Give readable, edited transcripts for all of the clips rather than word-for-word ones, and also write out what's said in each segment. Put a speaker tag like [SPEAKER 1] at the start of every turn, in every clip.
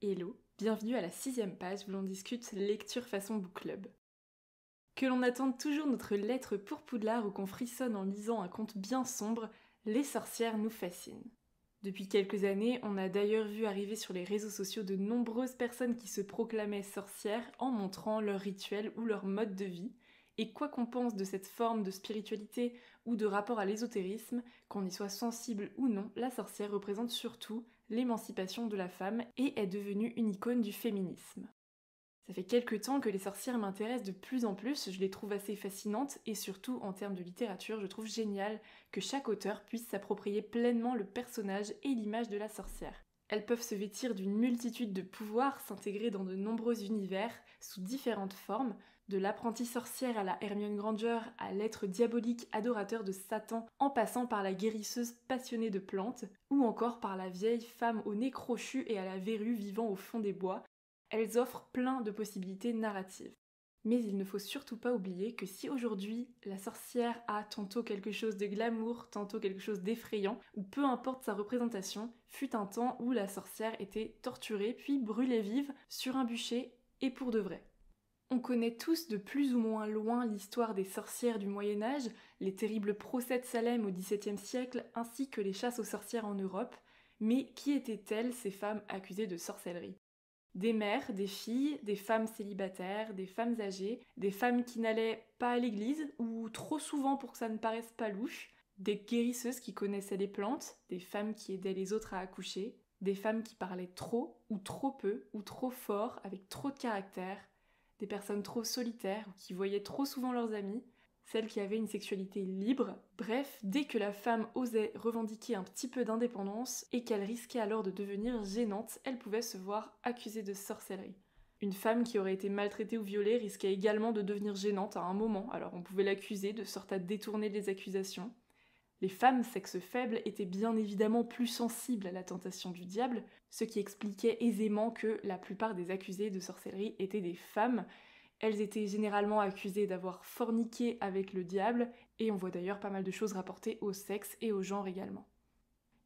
[SPEAKER 1] Hello, bienvenue à la 6e page où l'on discute lecture façon book club. Que l'on attende toujours notre lettre pour Poudlard ou qu'on frissonne en lisant un conte bien sombre, les sorcières nous fascinent. Depuis quelques années, on a d'ailleurs vu arriver sur les réseaux sociaux de nombreuses personnes qui se proclamaient sorcières en montrant leurs rituels ou leur mode de vie, et quoi qu'on pense de cette forme de spiritualité ou de rapport à l'ésotérisme, qu'on y soit sensible ou non, la sorcière représente surtout l'émancipation de la femme et est devenue une icône du féminisme. Ça fait quelques temps que les sorcières m'intéressent de plus en plus, je les trouve assez fascinantes et surtout en termes de littérature, je trouve génial que chaque auteur puisse s'approprier pleinement le personnage et l'image de la sorcière. Elles peuvent se vêtir d'une multitude de pouvoirs, s'intégrer dans de nombreux univers sous différentes formes, de l'apprentie sorcière à la Hermione Granger à l'être diabolique adorateur de Satan en passant par la guérisseuse passionnée de plantes ou encore par la vieille femme au nez crochu et à la verrue vivant au fond des bois. Elles offrent plein de possibilités narratives. Mais il ne faut surtout pas oublier que si aujourd'hui la sorcière a tantôt quelque chose de glamour, tantôt quelque chose d'effrayant, ou peu importe sa représentation, fut un temps où la sorcière était torturée puis brûlée vive sur un bûcher et pour de vrai. On connaît tous de plus ou moins loin l'histoire des sorcières du Moyen-Âge, les terribles procès de Salem au XVIIe siècle, ainsi que les chasses aux sorcières en Europe, mais qui étaient-elles ces femmes accusées de sorcellerie ? Des mères, des filles, des femmes célibataires, des femmes âgées, des femmes qui n'allaient pas à l'église, ou trop souvent pour que ça ne paraisse pas louche, des guérisseuses qui connaissaient les plantes, des femmes qui aidaient les autres à accoucher, des femmes qui parlaient trop, ou trop peu, ou trop fort, avec trop de caractère, des personnes trop solitaires, ou qui voyaient trop souvent leurs amis, celles qui avaient une sexualité libre, bref, dès que la femme osait revendiquer un petit peu d'indépendance et qu'elle risquait alors de devenir gênante, elle pouvait se voir accusée de sorcellerie. Une femme qui aurait été maltraitée ou violée risquait également de devenir gênante à un moment, alors on pouvait l'accuser de sorte à détourner les accusations. Les femmes sexe faibles étaient bien évidemment plus sensibles à la tentation du diable, ce qui expliquait aisément que la plupart des accusées de sorcellerie étaient des femmes. Elles étaient généralement accusées d'avoir forniqué avec le diable, et on voit d'ailleurs pas mal de choses rapportées au sexe et au genre également.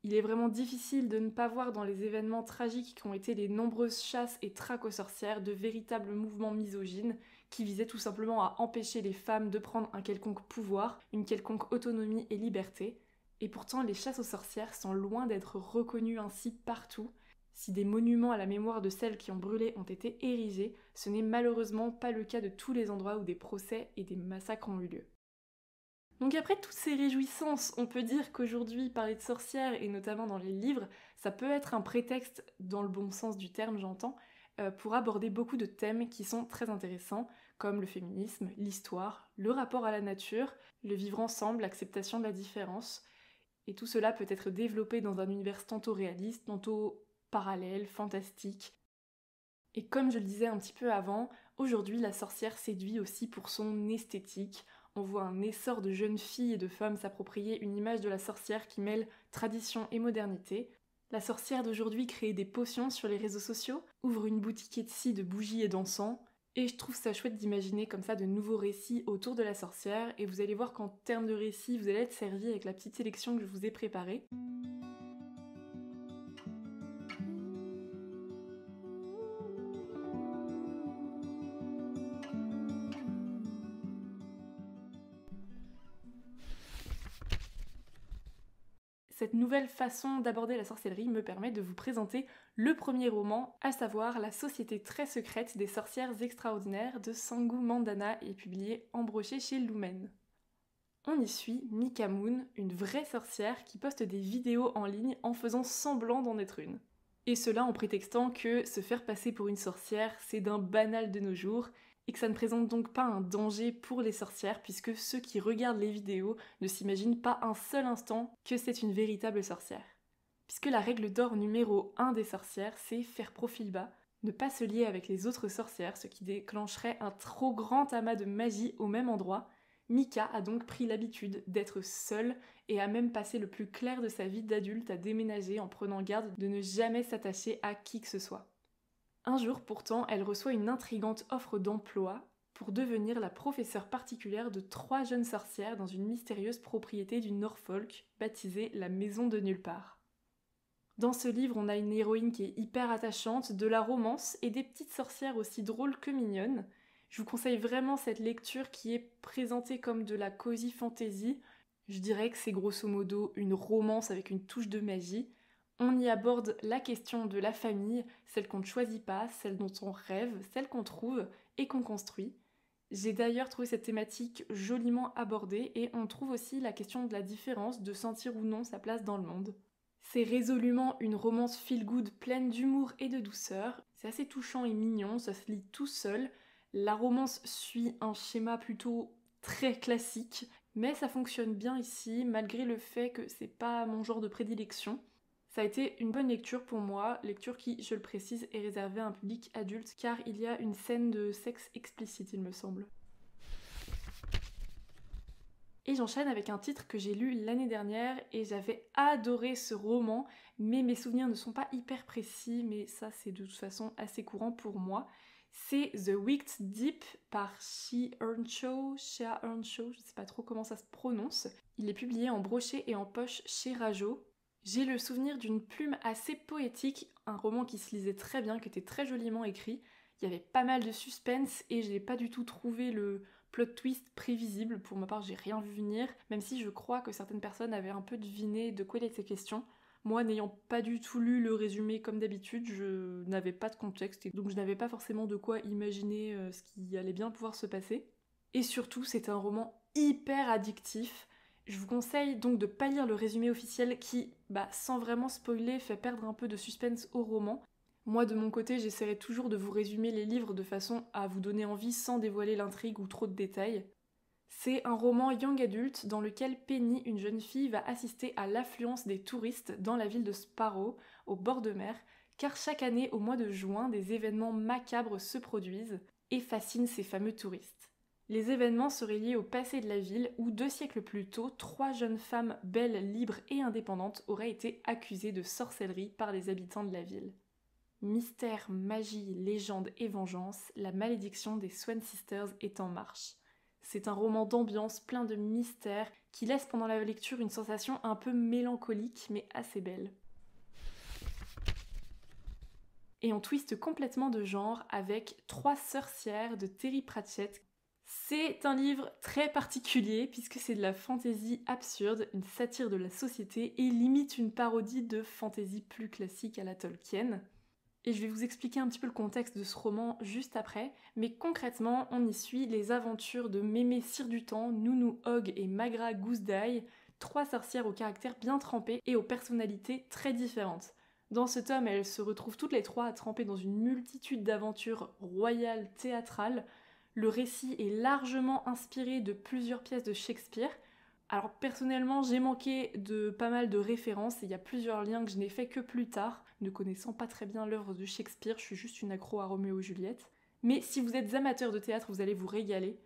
[SPEAKER 1] Il est vraiment difficile de ne pas voir dans les événements tragiques qu'ont été les nombreuses chasses et traques aux sorcières de véritables mouvements misogynes qui visaient tout simplement à empêcher les femmes de prendre un quelconque pouvoir, une quelconque autonomie et liberté. Et pourtant, les chasses aux sorcières sont loin d'être reconnues ainsi partout. Si des monuments à la mémoire de celles qui ont brûlé ont été érigés, ce n'est malheureusement pas le cas de tous les endroits où des procès et des massacres ont eu lieu. Donc après toutes ces réjouissances, on peut dire qu'aujourd'hui parler de sorcières, et notamment dans les livres, ça peut être un prétexte, dans le bon sens du terme j'entends, pour aborder beaucoup de thèmes qui sont très intéressants, comme le féminisme, l'histoire, le rapport à la nature, le vivre ensemble, l'acceptation de la différence, et tout cela peut être développé dans un univers tantôt réaliste, tantôt parallèle, fantastique. Et comme je le disais un petit peu avant, aujourd'hui la sorcière séduit aussi pour son esthétique. On voit un essor de jeunes filles et de femmes s'approprier une image de la sorcière qui mêle tradition et modernité. La sorcière d'aujourd'hui crée des potions sur les réseaux sociaux, ouvre une boutique Etsy de bougies et d'encens, et je trouve ça chouette d'imaginer comme ça de nouveaux récits autour de la sorcière, et vous allez voir qu'en termes de récits, vous allez être servi avec la petite sélection que je vous ai préparée. Cette nouvelle façon d'aborder la sorcellerie me permet de vous présenter le premier roman, à savoir La Société très secrète des sorcières extraordinaires de Sangu Mandana et publié en brochet chez Lumen. On y suit Mika Moon, une vraie sorcière qui poste des vidéos en ligne en faisant semblant d'en être une. Et cela en prétextant que se faire passer pour une sorcière, c'est d'un banal de nos jours, et que ça ne présente donc pas un danger pour les sorcières, puisque ceux qui regardent les vidéos ne s'imaginent pas un seul instant que c'est une véritable sorcière. Puisque la règle d'or numéro 1 des sorcières, c'est faire profil bas, ne pas se lier avec les autres sorcières, ce qui déclencherait un trop grand amas de magie au même endroit. Mika a donc pris l'habitude d'être seule et a même passé le plus clair de sa vie d'adulte à déménager en prenant garde de ne jamais s'attacher à qui que ce soit. Un jour pourtant, elle reçoit une intrigante offre d'emploi pour devenir la professeure particulière de 3 jeunes sorcières dans une mystérieuse propriété du Norfolk, baptisée la Maison de Nulle Part. Dans ce livre, on a une héroïne qui est hyper attachante, de la romance et des petites sorcières aussi drôles que mignonnes. Je vous conseille vraiment cette lecture qui est présentée comme de la cozy fantasy. Je dirais que c'est grosso modo une romance avec une touche de magie. On y aborde la question de la famille, celle qu'on ne choisit pas, celle dont on rêve, celle qu'on trouve et qu'on construit. J'ai d'ailleurs trouvé cette thématique joliment abordée et on trouve aussi la question de la différence, de sentir ou non sa place dans le monde. C'est résolument une romance feel-good pleine d'humour et de douceur. C'est assez touchant et mignon, ça se lit tout seul. La romance suit un schéma plutôt très classique, mais ça fonctionne bien ici, malgré le fait que c'est pas mon genre de prédilection. Ça a été une bonne lecture pour moi, lecture qui, je le précise, est réservée à un public adulte, car il y a une scène de sexe explicite, il me semble. Et j'enchaîne avec un titre que j'ai lu l'année dernière et j'avais adoré ce roman, mais mes souvenirs ne sont pas hyper précis, mais ça c'est de toute façon assez courant pour moi. C'est The Wicked Deep par Shea Earnshaw, je ne sais pas trop comment ça se prononce. Il est publié en brochet et en poche chez Rajo. J'ai le souvenir d'une plume assez poétique, un roman qui se lisait très bien, qui était très joliment écrit. Il y avait pas mal de suspense et je n'ai pas du tout trouvé le plot twist prévisible. Pour ma part, j'ai rien vu venir, même si je crois que certaines personnes avaient un peu deviné de quoi il était question. Moi, n'ayant pas du tout lu le résumé comme d'habitude, je n'avais pas de contexte et donc je n'avais pas forcément de quoi imaginer ce qui allait bien pouvoir se passer. Et surtout, c'est un roman hyper addictif. Je vous conseille donc de pas lire le résumé officiel qui, sans vraiment spoiler, fait perdre un peu de suspense au roman. Moi, de mon côté, j'essaierai toujours de vous résumer les livres de façon à vous donner envie sans dévoiler l'intrigue ou trop de détails. C'est un roman young adulte dans lequel Penny, une jeune fille, va assister à l'affluence des touristes dans la ville de Sparrow, au bord de mer, car chaque année, au mois de juin, des événements macabres se produisent et fascinent ces fameux touristes. Les événements seraient liés au passé de la ville où 2 siècles plus tôt, 3 jeunes femmes belles, libres et indépendantes auraient été accusées de sorcellerie par les habitants de la ville. Mystère, magie, légende et vengeance, la malédiction des Swan Sisters est en marche. C'est un roman d'ambiance plein de mystères qui laisse pendant la lecture une sensation un peu mélancolique mais assez belle. Et on twiste complètement de genre avec 3 sorcières de Terry Pratchett. C'est un livre très particulier puisque c'est de la fantaisie absurde, une satire de la société et limite une parodie de fantaisie plus classique à la Tolkien. Et je vais vous expliquer un petit peu le contexte de ce roman juste après, mais concrètement, on y suit les aventures de Mémé Cire-du-Temps, Nounou Hogg et Magra Gousdaï, 3 sorcières au caractère bien trempé et aux personnalités très différentes. Dans ce tome, elles se retrouvent toutes les 3 à tremper dans une multitude d'aventures royales théâtrales. Le récit est largement inspiré de plusieurs pièces de Shakespeare. Alors personnellement, j'ai manqué de pas mal de références et il y a plusieurs liens que je n'ai fait que plus tard, ne connaissant pas très bien l'œuvre de Shakespeare, je suis juste une accro à Roméo et Juliette. Mais si vous êtes amateur de théâtre, vous allez vous régaler.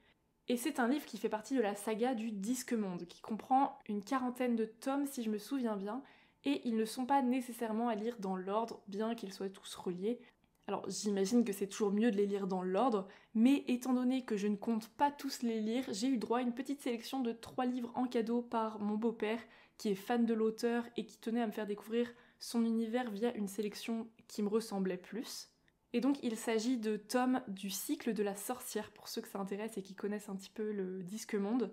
[SPEAKER 1] Et c'est un livre qui fait partie de la saga du Disque-Monde, qui comprend une 40aine de tomes si je me souviens bien, et ils ne sont pas nécessairement à lire dans l'ordre, bien qu'ils soient tous reliés. Alors j'imagine que c'est toujours mieux de les lire dans l'ordre, mais étant donné que je ne compte pas tous les lire, j'ai eu droit à une petite sélection de 3 livres en cadeau par mon beau-père, qui est fan de l'auteur et qui tenait à me faire découvrir son univers via une sélection qui me ressemblait plus. Et donc il s'agit de tomes du cycle de la sorcière, pour ceux que ça intéresse et qui connaissent un petit peu le Disque-Monde.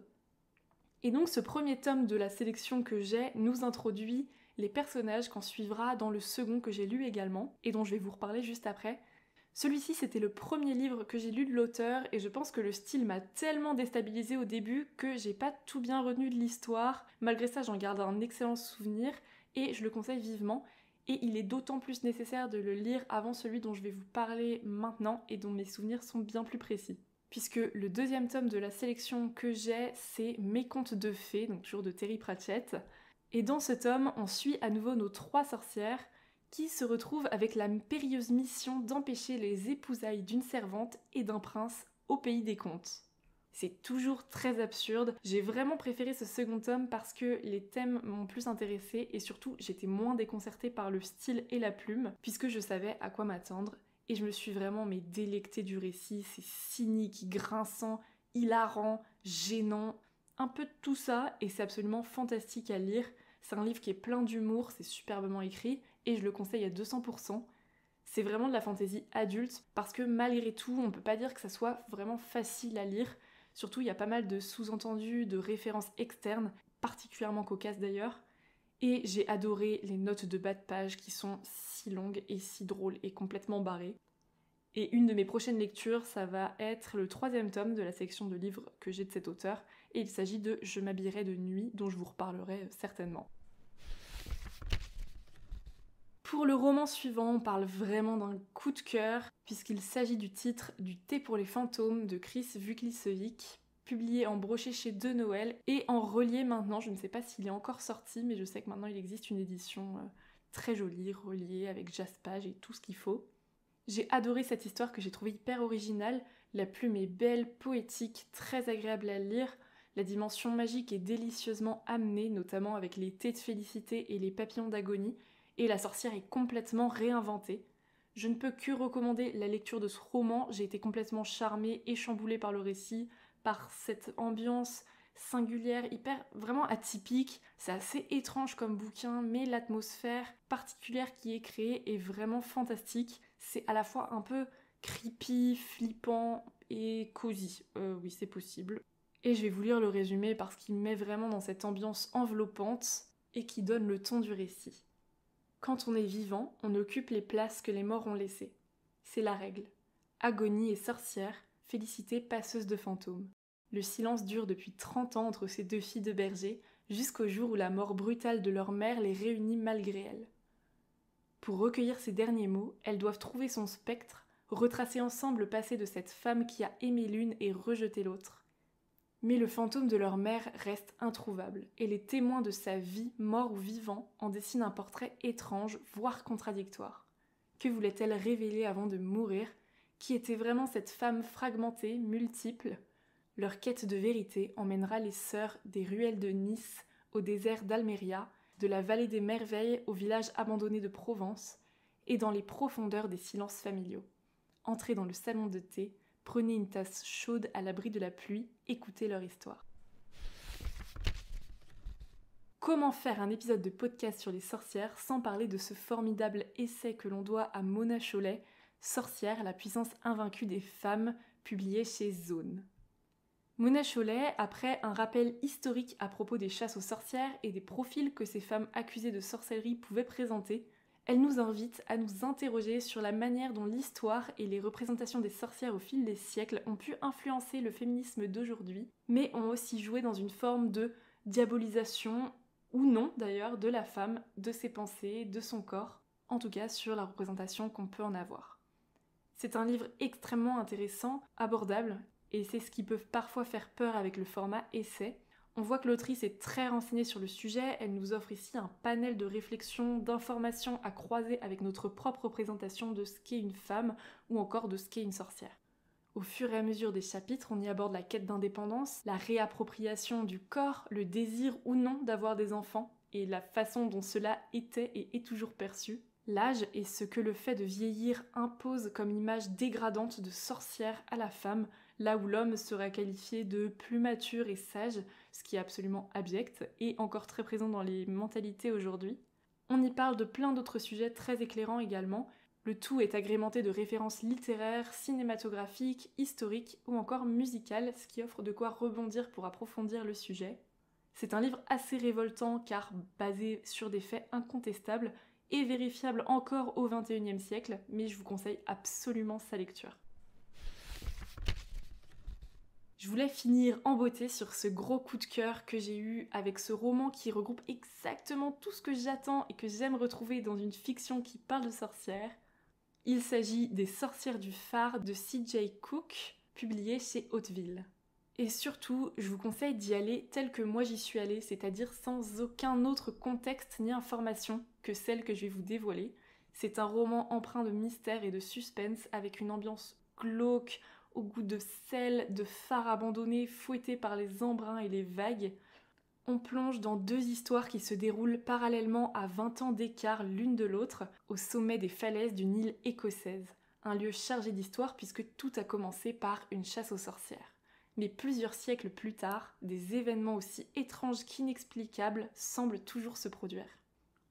[SPEAKER 1] Et donc ce premier tome de la sélection que j'ai nous introduit les personnages qu'on suivra dans le second que j'ai lu également, et dont je vais vous reparler juste après. Celui-ci, c'était le premier livre que j'ai lu de l'auteur, et je pense que le style m'a tellement déstabilisée au début que j'ai pas tout bien retenu de l'histoire. Malgré ça, j'en garde un excellent souvenir, et je le conseille vivement. Et il est d'autant plus nécessaire de le lire avant celui dont je vais vous parler maintenant, et dont mes souvenirs sont bien plus précis. Puisque le deuxième tome de la sélection que j'ai, c'est Mes contes de fées, donc toujours de Terry Pratchett. Et dans ce tome, on suit à nouveau nos 3 sorcières qui se retrouvent avec la périlleuse mission d'empêcher les épousailles d'une servante et d'un prince au pays des contes. C'est toujours très absurde. J'ai vraiment préféré ce second tome parce que les thèmes m'ont plus intéressée et surtout j'étais moins déconcertée par le style et la plume puisque je savais à quoi m'attendre et je me suis vraiment délectée du récit. C'est cynique, grinçant, hilarant, gênant, un peu de tout ça et c'est absolument fantastique à lire. C'est un livre qui est plein d'humour, c'est superbement écrit et je le conseille à 200%. C'est vraiment de la fantaisie adulte parce que malgré tout, on peut pas dire que ça soit vraiment facile à lire. Surtout, il y a pas mal de sous-entendus, de références externes, particulièrement cocasses d'ailleurs. Et j'ai adoré les notes de bas de page qui sont si longues et si drôles et complètement barrées. Et une de mes prochaines lectures, ça va être le 3e tome de la sélection de livres que j'ai de cet auteur. Et il s'agit de Je m'habillerai de nuit, dont je vous reparlerai certainement. Pour le roman suivant, on parle vraiment d'un coup de cœur, puisqu'il s'agit du titre Du thé pour les fantômes de Chris Vuklicevic, publié en brochet chez De Noël et en relié maintenant. Je ne sais pas s'il est encore sorti, mais je sais que maintenant il existe une édition très jolie, reliée, avec jaspage et tout ce qu'il faut. J'ai adoré cette histoire que j'ai trouvée hyper originale. La plume est belle, poétique, très agréable à lire. La dimension magique est délicieusement amenée, notamment avec les thés de félicité et les papillons d'agonie. Et la sorcière est complètement réinventée. Je ne peux que recommander la lecture de ce roman. J'ai été complètement charmée et chamboulée par le récit, par cette ambiance singulière, hyper vraiment atypique. C'est assez étrange comme bouquin, mais l'atmosphère particulière qui est créée est vraiment fantastique. C'est à la fois un peu creepy, flippant et cosy. Oui, c'est possible. Et je vais vous lire le résumé parce qu'il met vraiment dans cette ambiance enveloppante et qui donne le ton du récit. Quand on est vivant, on occupe les places que les morts ont laissées. C'est la règle. Agonie et sorcière, Félicité passeuse de fantômes. Le silence dure depuis 30 ans entre ces deux filles de berger, jusqu'au jour où la mort brutale de leur mère les réunit malgré elles. Pour recueillir ces derniers mots, elles doivent trouver son spectre, retracer ensemble le passé de cette femme qui a aimé l'une et rejeté l'autre. Mais le fantôme de leur mère reste introuvable, et les témoins de sa vie, morts ou vivants, en dessinent un portrait étrange, voire contradictoire. Que voulait-elle révéler avant de mourir? Qui était vraiment cette femme fragmentée, multiple? Leur quête de vérité emmènera les sœurs des ruelles de Nice au désert d'Almeria, de la vallée des merveilles au village abandonné de Provence, et dans les profondeurs des silences familiaux. Entrez dans le salon de thé, prenez une tasse chaude à l'abri de la pluie, écoutez leur histoire. Comment faire un épisode de podcast sur les sorcières sans parler de ce formidable essai que l'on doit à Mona Chollet, Sorcière, la puissance invaincue des femmes, publié chez Zone. Mona Chollet, après un rappel historique à propos des chasses aux sorcières et des profils que ces femmes accusées de sorcellerie pouvaient présenter, elle nous invite à nous interroger sur la manière dont l'histoire et les représentations des sorcières au fil des siècles ont pu influencer le féminisme d'aujourd'hui, mais ont aussi joué dans une forme de diabolisation, ou non d'ailleurs, de la femme, de ses pensées, de son corps, en tout cas sur la représentation qu'on peut en avoir. C'est un livre extrêmement intéressant, abordable, et c'est ce qui peut parfois faire peur avec le format essai. On voit que l'autrice est très renseignée sur le sujet, elle nous offre ici un panel de réflexions, d'informations à croiser avec notre propre représentation de ce qu'est une femme ou encore de ce qu'est une sorcière. Au fur et à mesure des chapitres, on y aborde la quête d'indépendance, la réappropriation du corps, le désir ou non d'avoir des enfants et la façon dont cela était et est toujours perçu, l'âge et ce que le fait de vieillir impose comme image dégradante de sorcière à la femme, là où l'homme sera qualifié de plus mature et sage, ce qui est absolument abject et encore très présent dans les mentalités aujourd'hui. On y parle de plein d'autres sujets très éclairants également. Le tout est agrémenté de références littéraires, cinématographiques, historiques ou encore musicales, ce qui offre de quoi rebondir pour approfondir le sujet. C'est un livre assez révoltant car basé sur des faits incontestables et vérifiables encore au XXIe siècle, mais je vous conseille absolument sa lecture. Je voulais finir en beauté sur ce gros coup de cœur que j'ai eu avec ce roman qui regroupe exactement tout ce que j'attends et que j'aime retrouver dans une fiction qui parle de sorcières. Il s'agit des Sorcières du phare de C.J. Cook, publié chez Hauteville. Et surtout, je vous conseille d'y aller tel que moi j'y suis allée, c'est-à-dire sans aucun autre contexte ni information que celle que je vais vous dévoiler. C'est un roman empreint de mystère et de suspense avec une ambiance glauque, au goût de sel, de phare abandonné, fouetté par les embruns et les vagues. On plonge dans deux histoires qui se déroulent parallèlement à 20 ans d'écart l'une de l'autre, au sommet des falaises d'une île écossaise. Un lieu chargé d'histoire puisque tout a commencé par une chasse aux sorcières. Mais plusieurs siècles plus tard, des événements aussi étranges qu'inexplicables semblent toujours se produire.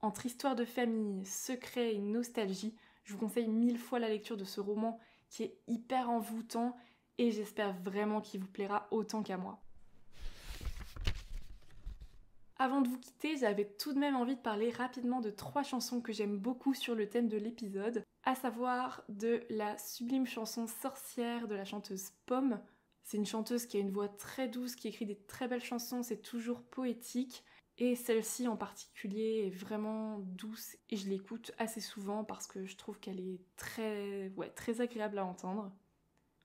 [SPEAKER 1] Entre histoire de famille, secret et nostalgie, je vous conseille 1000 fois la lecture de ce roman qui est hyper envoûtant et j'espère vraiment qu'il vous plaira autant qu'à moi. Avant de vous quitter, j'avais tout de même envie de parler rapidement de 3 chansons que j'aime beaucoup sur le thème de l'épisode, à savoir de la sublime chanson Sorcière de la chanteuse Pomme. C'est une chanteuse qui a une voix très douce, qui écrit des très belles chansons, c'est toujours poétique, et celle-ci en particulier est vraiment douce et je l'écoute assez souvent parce que je trouve qu'elle est très agréable à entendre.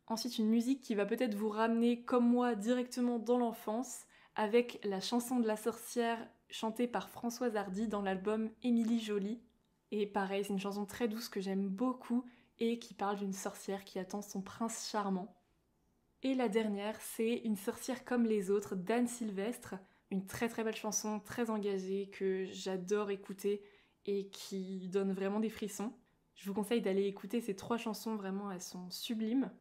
[SPEAKER 1] Ensuite, une musique qui va peut-être vous ramener, comme moi, directement dans l'enfance, avec la chanson de la sorcière chantée par Françoise Hardy dans l'album Émilie Jolie. Et pareil, c'est une chanson très douce que j'aime beaucoup et qui parle d'une sorcière qui attend son prince charmant. Et la dernière, c'est Une sorcière comme les autres d'Anne Sylvestre, une très très belle chanson, très engagée, que j'adore écouter et qui donne vraiment des frissons. Je vous conseille d'aller écouter ces 3 chansons, vraiment elles sont sublimes.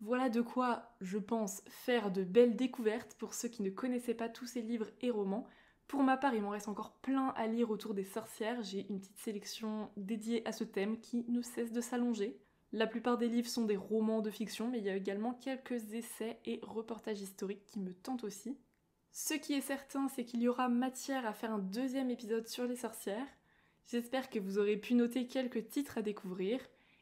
[SPEAKER 1] Voilà de quoi, je pense, faire de belles découvertes pour ceux qui ne connaissaient pas tous ces livres et romans. Pour ma part, il m'en reste encore plein à lire autour des sorcières. J'ai une petite sélection dédiée à ce thème qui ne cesse de s'allonger. La plupart des livres sont des romans de fiction, mais il y a également quelques essais et reportages historiques qui me tentent aussi. Ce qui est certain, c'est qu'il y aura matière à faire un 2e épisode sur les sorcières. J'espère que vous aurez pu noter quelques titres à découvrir.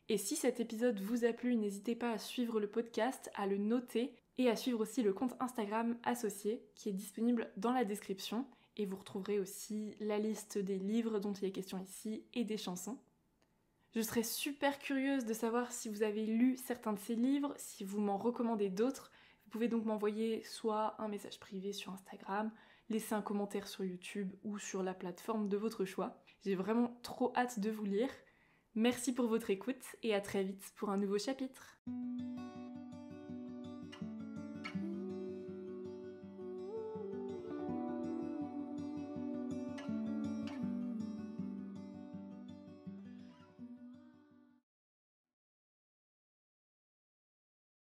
[SPEAKER 1] Et si cet épisode vous a plu, n'hésitez pas à suivre le podcast, à le noter et à suivre aussi le compte Instagram associé qui est disponible dans la description. Et vous retrouverez aussi la liste des livres dont il est question ici et des chansons. Je serais super curieuse de savoir si vous avez lu certains de ces livres, si vous m'en recommandez d'autres. Vous pouvez donc m'envoyer soit un message privé sur Instagram, laisser un commentaire sur YouTube ou sur la plateforme de votre choix. J'ai vraiment trop hâte de vous lire. Merci pour votre écoute et à très vite pour un nouveau chapitre.